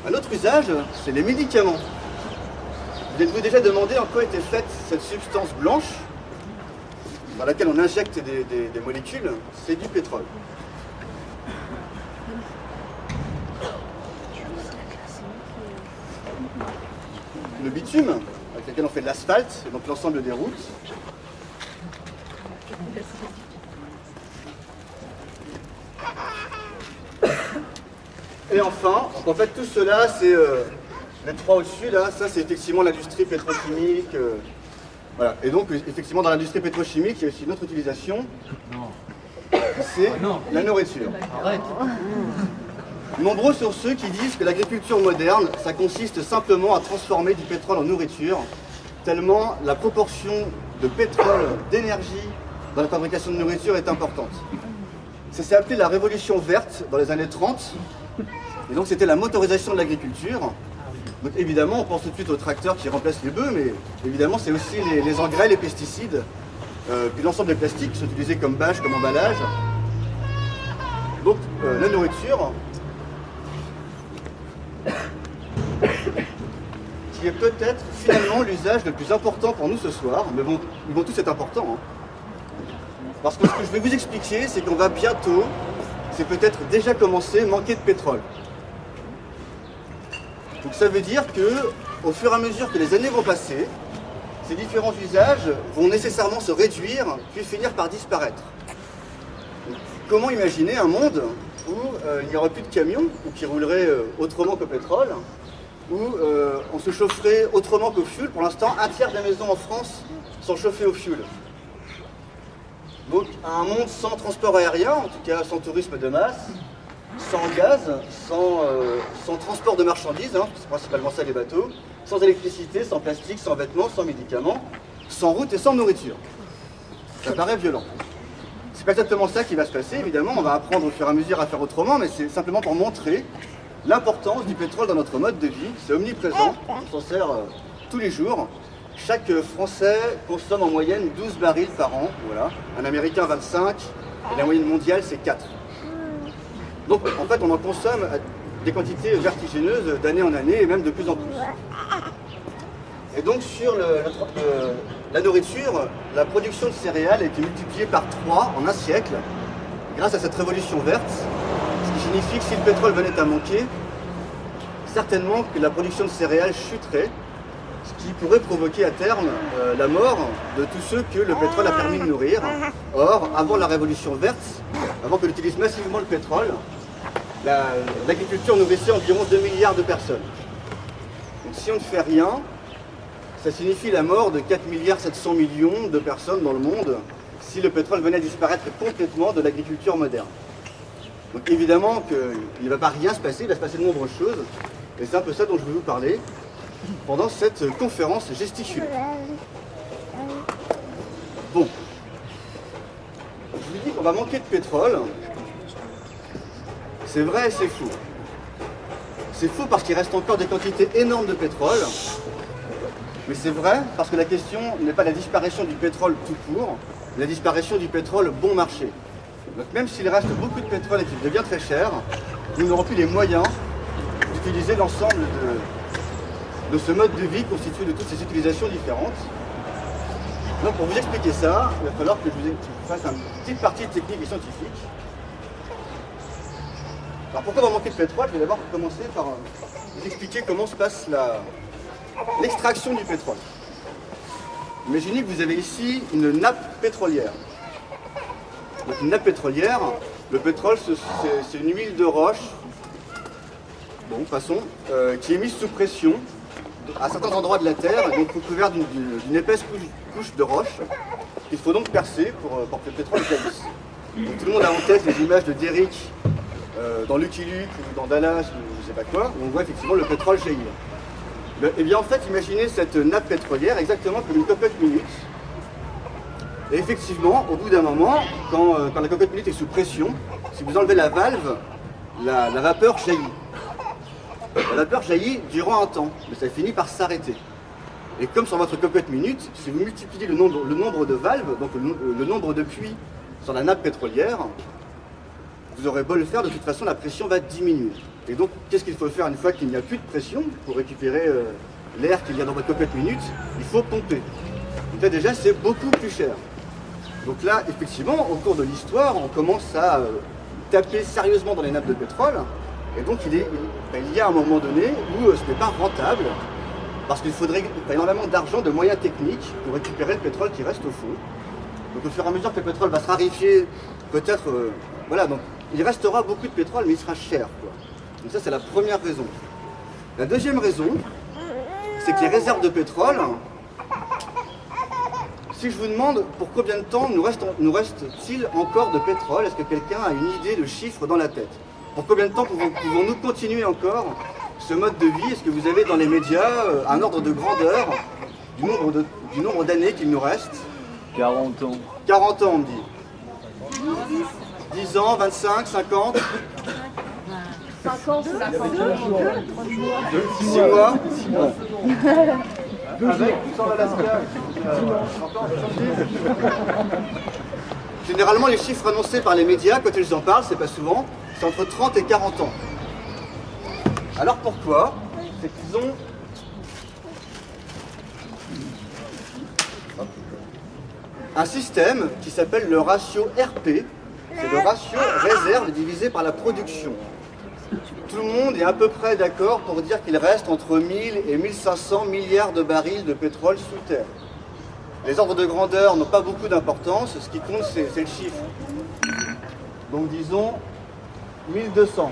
Un autre usage, c'est les médicaments. Vous êtes-vous déjà demandé en quoi était faite cette substance blanche dans laquelle on injecte des molécules? C'est du pétrole. Le bitume, avec lequel on fait de l'asphalte, et donc l'ensemble des routes. Et enfin, en fait tout cela, c'est les trois au-dessus, là, ça c'est effectivement l'industrie pétrochimique. Voilà. Et donc effectivement dans l'industrie pétrochimique, il y a aussi une autre utilisation, c'est la nourriture. Arrête. Nombreux sont ceux qui disent que l'agriculture moderne, ça consiste simplement à transformer du pétrole en nourriture, tellement la proportion de pétrole, d'énergie dans la fabrication de nourriture est importante. Ça s'est appelé la révolution verte dans les années 30, et donc c'était la motorisation de l'agriculture. Donc évidemment, on pense tout de suite aux tracteurs qui remplacent les bœufs, mais évidemment c'est aussi les engrais, les pesticides, puis l'ensemble des plastiques qui sont utilisés comme bâche, comme emballage. Donc la nourriture, qui est peut-être finalement l'usage le plus important pour nous ce soir, mais bon, ils vont tous être importants. Parce que ce que je vais vous expliquer, c'est qu'on va bientôt, c'est peut-être déjà commencé, manquer de pétrole. Donc ça veut dire que, au fur et à mesure que les années vont passer, ces différents usages vont nécessairement se réduire, puis finir par disparaître. Donc, comment imaginer un monde où il n'y aurait plus de camions, ou qui roulerait autrement qu'au pétrole, où on se chaufferait autrement qu'au fioul? Pour l'instant, un tiers des maisons en France sont chauffées au fioul. Donc un monde sans transport aérien, en tout cas sans tourisme de masse, sans gaz, sans transport de marchandises, c'est principalement ça les bateaux, sans électricité, sans plastique, sans vêtements, sans médicaments, sans route et sans nourriture. Ça paraît violent. C'est pas exactement ça qui va se passer, évidemment, on va apprendre au fur et à mesure à faire autrement, mais c'est simplement pour montrer l'importance du pétrole dans notre mode de vie. C'est omniprésent, on s'en sert tous les jours. Chaque Français consomme en moyenne 12 barils par an, voilà. Un Américain 25, et la moyenne mondiale c'est 4. Donc en fait on en consomme des quantités vertigineuses d'année en année et même de plus en plus. Et donc sur la nourriture, la production de céréales a été multipliée par 3 en un siècle grâce à cette révolution verte, ce qui signifie que si le pétrole venait à manquer, certainement que la production de céréales chuterait, ce qui pourrait provoquer à terme la mort de tous ceux que le pétrole a permis de nourrir. Or, avant la révolution verte, avant qu'on utilise massivement le pétrole, l'agriculture nourrissait environ 2 milliards de personnes. Donc si on ne fait rien, ça signifie la mort de 4 milliards 700 millions de personnes dans le monde si le pétrole venait à disparaître complètement de l'agriculture moderne. Donc évidemment qu'il ne va pas rien se passer, il va se passer de nombreuses choses, et c'est un peu ça dont je vais vous parler pendant cette conférence gesticulée. Bon, je vous dis qu'on va manquer de pétrole. C'est vrai et c'est faux. C'est faux parce qu'il reste encore des quantités énormes de pétrole, mais c'est vrai parce que la question n'est pas la disparition du pétrole tout court, mais la disparition du pétrole bon marché. Donc même s'il reste beaucoup de pétrole et qu'il devient très cher, nous n'aurons plus les moyens d'utiliser l'ensemble de ce mode de vie constitué de toutes ces utilisations différentes. Donc pour vous expliquer ça, il va falloir que je vous fasse une petite partie technique et scientifique. Alors pourquoi on va manquer de pétrole? Je vais d'abord commencer par vous expliquer comment se passe l'extraction du pétrole. Imaginez que vous avez ici une nappe pétrolière. Donc une nappe pétrolière, le pétrole c'est une huile de roche, bon passons, qui est mise sous pression à certains endroits de la Terre, donc couvert d'une épaisse couche de roche qu'il faut donc percer pour que le pétrole jaillisse. Donc, tout le monde a en tête les images de Derrick dans Lucky Luke ou dans Dallas ou je sais pas quoi, où on voit effectivement le pétrole jaillir. Et bien en fait, imaginez cette nappe pétrolière exactement comme une cocotte minute. Et effectivement, au bout d'un moment, quand la cocotte minute est sous pression, si vous enlevez la valve, la vapeur jaillit. La vapeur jaillit durant un temps, mais ça finit par s'arrêter. Et comme sur votre cocotte minute, si vous multipliez le nombre de valves, donc le nombre de puits sur la nappe pétrolière, vous aurez beau le faire, de toute façon la pression va diminuer. Et donc qu'est-ce qu'il faut faire une fois qu'il n'y a plus de pression pour récupérer l'air qu'il y a dans votre cocotte minute? Il faut pomper. Donc là déjà c'est beaucoup plus cher. Donc là effectivement au cours de l'histoire on commence à taper sérieusement dans les nappes de pétrole. Et donc il y a un moment donné où ce n'est pas rentable parce qu'il faudrait énormément d'argent, de moyens techniques pour récupérer le pétrole qui reste au fond. Donc au fur et à mesure que le pétrole va se raréfier, peut-être, voilà, donc il restera beaucoup de pétrole mais il sera cher, quoi. Donc ça c'est la première raison. La deuxième raison, c'est que les réserves de pétrole, si je vous demande pour combien de temps nous reste-t-il encore de pétrole, est-ce que quelqu'un a une idée de chiffre dans la tête? Pour combien de temps pouvons-nous continuer encore ce mode de vie? Est-ce que vous avez dans les médias un ordre de grandeur du nombre d'années qu'il nous reste? 40 ans. 40 ans on me dit. 10 ans, 25, 50 50, 52, 6 mois. Avec ou sans l'Alaska. Généralement, les chiffres annoncés par les médias, quand ils en parlent, c'est pas souvent, c'est entre 30 et 40 ans. Alors pourquoi? C'est qu'ils ont un système qui s'appelle le ratio RP, c'est le ratio réserve divisé par la production. Tout le monde est à peu près d'accord pour dire qu'il reste entre 1000 et 1500 milliards de barils de pétrole sous terre. Les ordres de grandeur n'ont pas beaucoup d'importance, ce qui compte c'est le chiffre. Donc disons 1200.